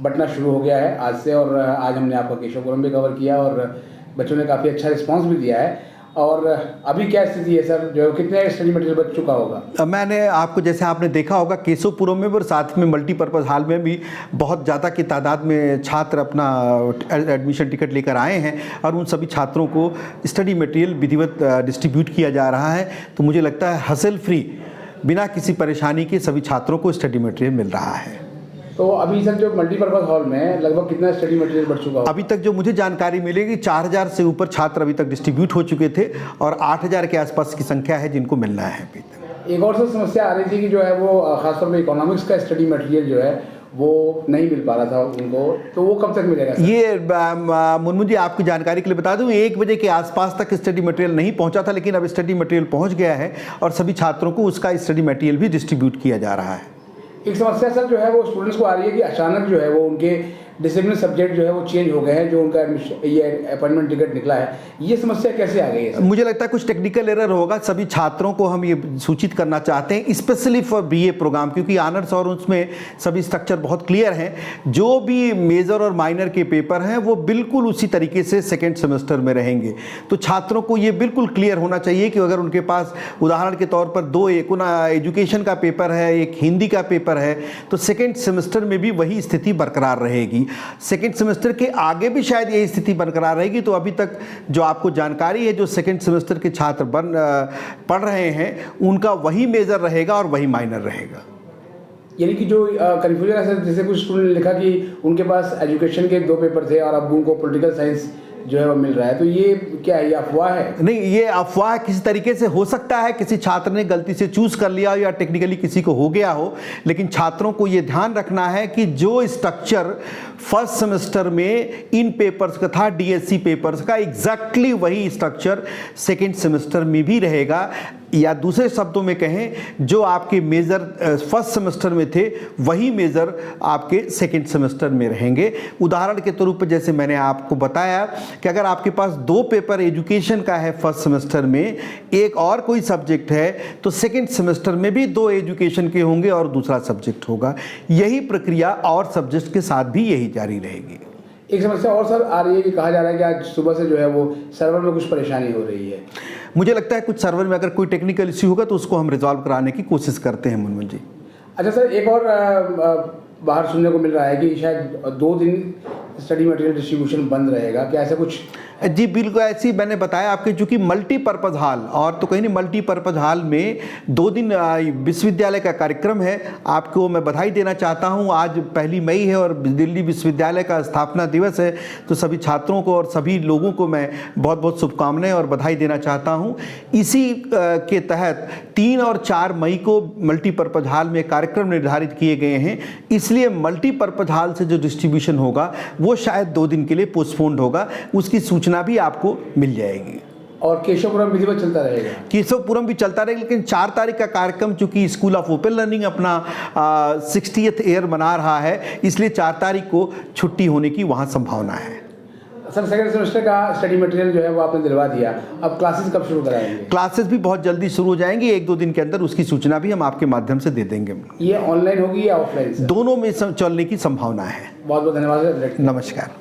बंटना शुरू हो गया है आज से। और आज हमने आपका केशवपुरम भी कवर किया और बच्चों ने काफ़ी अच्छा रिस्पांस भी दिया है। और अभी क्या स्थिति है सर, जो कितने स्टडी मटेरियल बच चुका होगा? मैंने आपको, जैसे आपने देखा होगा, केशवपुरम में और साथ में मल्टीपर्पज़ हॉल में भी बहुत ज़्यादा की तादाद में छात्र अपना एडमिशन टिकट लेकर आए हैं और उन सभी छात्रों को स्टडी मटेरियल विधिवत डिस्ट्रीब्यूट किया जा रहा है। तो मुझे लगता है हसल फ्री, बिना किसी परेशानी के सभी छात्रों को स्टडी मटेरियल मिल रहा है। तो अभी सर जो मल्टीपर्पज़ हॉल में लगभग कितना स्टडी मटेरियल बढ़ चुका होगा? अभी तक जो मुझे जानकारी मिलेगी 4000 से ऊपर छात्र अभी तक डिस्ट्रीब्यूट हो चुके थे और 8000 के आसपास की संख्या है जिनको मिलना है अभी तक। एक और सर समस्या आ रही थी कि जो है वो खासतौर पर इकोनॉमिक्स का स्टडी मटेरियल जो है वो नहीं मिल पा रहा था उनको, तो वो कब तक मिलेगा सर? ये मुनमुन जी, आपकी जानकारी के लिए बता दूं, 1 बजे के आसपास तक स्टडी मटेरियल नहीं पहुंचा था, लेकिन अब स्टडी मटेरियल पहुंच गया है और सभी छात्रों को उसका स्टडी मटेरियल भी डिस्ट्रीब्यूट किया जा रहा है। एक समस्या सर जो है वो स्टूडेंट्स को आ रही है कि अचानक जो है वो उनके डिसिप्लिन सब्जेक्ट जो है वो चेंज हो गए हैं, जो उनका ये अपॉइंटमेंट टिकट निकला है, ये समस्या कैसे आ गई है? मुझे लगता है कुछ टेक्निकल एरर होगा। सभी छात्रों को हम ये सूचित करना चाहते हैं, स्पेशली फॉर बीए प्रोग्राम, क्योंकि ऑनर्स और उसमें सभी स्ट्रक्चर बहुत क्लियर हैं। जो भी मेजर और माइनर के पेपर हैं वो बिल्कुल उसी तरीके से सेकेंड सेमेस्टर में रहेंगे। तो छात्रों को ये बिल्कुल क्लियर होना चाहिए कि अगर उनके पास उदाहरण के तौर पर 2 एक एजुकेशन का पेपर है, एक हिंदी का पेपर है, तो सेकेंड सेमेस्टर में भी वही स्थिति बरकरार रहेगी। सेकेंड सेमेस्टर के आगे भी शायद यही स्थिति बरकरार रहेगी। तो अभी तक जो आपको जानकारी है, जो सेकेंड सेमेस्टर के छात्र पढ़ रहे हैं उनका वही मेजर रहेगा और वही माइनर रहेगा। यानी कि जो कन्फ्यूजन है सर, जैसे कुछ स्टूडेंट ने लिखा कि उनके पास एजुकेशन के 2 पेपर थे और अब उनको पॉलिटिकल साइंस जो है वो मिल रहा है, तो ये क्या है, ये अफवाह है? नहीं, ये अफवाह किसी तरीके से हो सकता है, किसी छात्र ने गलती से चूज कर लिया हो या टेक्निकली किसी को हो गया हो, लेकिन छात्रों को ये ध्यान रखना है कि जो स्ट्रक्चर फर्स्ट सेमेस्टर में इन पेपर्स का था, डीएससी पेपर्स का, एग्जैक्टली वही स्ट्रक्चर सेकेंड सेमेस्टर में भी रहेगा। या दूसरे शब्दों में कहें, जो आपके मेजर फर्स्ट सेमेस्टर में थे वही मेजर आपके सेकेंड सेमेस्टर में रहेंगे। उदाहरण के तौर पर जैसे मैंने आपको बताया कि अगर आपके पास 2 पेपर एजुकेशन का है फर्स्ट सेमेस्टर में, एक और कोई सब्जेक्ट है, तो सेकेंड सेमेस्टर में भी 2 एजुकेशन के होंगे और दूसरा सब्जेक्ट होगा। यही प्रक्रिया और सब्जेक्ट के साथ भी यही जारी रहेगी। एक समस्या और सर आ रही है कि कहा जा रहा है कि आज सुबह से जो है वो सर्वर में कुछ परेशानी हो रही है। मुझे लगता है कुछ सर्वर में अगर कोई टेक्निकल इश्यू होगा तो उसको हम रिजॉल्व कराने की कोशिश करते हैं मुनमुन जी। अच्छा सर, एक और बाहर सुनने को मिल रहा है कि शायद 2 दिन स्टडी मटेरियल डिस्ट्रीब्यूशन बंद रहेगा, क्या ऐसा कुछ? जी बिल्कुल, ऐसी मैंने बताया आपके, चूँकि मल्टीपर्पज़ हॉल और तो कहीं नहीं, मल्टीपर्पज़ हॉल में 2 दिन विश्वविद्यालय का कार्यक्रम है। आपको मैं बधाई देना चाहता हूँ। आज 1 मई है और दिल्ली विश्वविद्यालय का स्थापना दिवस है, तो सभी छात्रों को और सभी लोगों को मैं बहुत बहुत शुभकामनाएं और बधाई देना चाहता हूँ। इसी के तहत 3 और 4 मई को मल्टीपर्पज़ हॉल में कार्यक्रम निर्धारित किए गए हैं, इसलिए मल्टीपर्पज़ हॉल से जो डिस्ट्रीब्यूशन होगा वो शायद 2 दिन के लिए पोस्टपोन्ड होगा। उसकी सूचना भी आपको मिल जाएगी। और केशवपुरम विधिवत चलता रहेगा? केशवपुरम भी चलता रहेगा, लेकिन 4 तारीख का कार्यक्रम, चूंकि स्कूल ऑफ ओपन लर्निंग अपना 60th ईयर मना रहा है, इसलिए 4 तारीख को छुट्टी होने की वहाँ संभावना है। सर, सेकंड सेमेस्टर का स्टडी मटेरियल जो है वो आपने दिलवा दिया, अब क्लासेस कब शुरू कराएंगे? क्लासेस भी बहुत जल्दी शुरू हो जाएंगी, 1-2 दिन के अंदर उसकी सूचना भी हम आपके माध्यम से दे देंगे। ये ऑनलाइन होगी या ऑफलाइन? दोनों में चलने की संभावना है। बहुत बहुत धन्यवाद सर। नमस्कार।